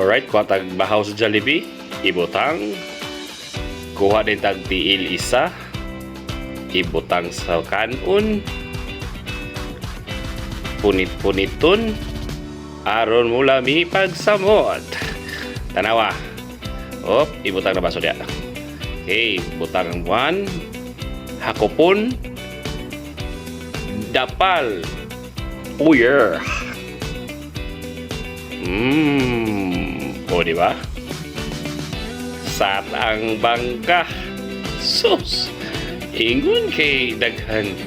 Alright, kuha tag bahaw sa Jollibee, ibutang. Kuha din tag tiil isa, ibutang sa kanon. Punit-puniton, aron mula mi pagsamot. Tanawa. Op, ibutang na baso diya. Okay, butang ang buwan. Hakopon. Dapal. Oh yeah. O, di ba? Sat ang bangka. Sus. Ingon kay daghan.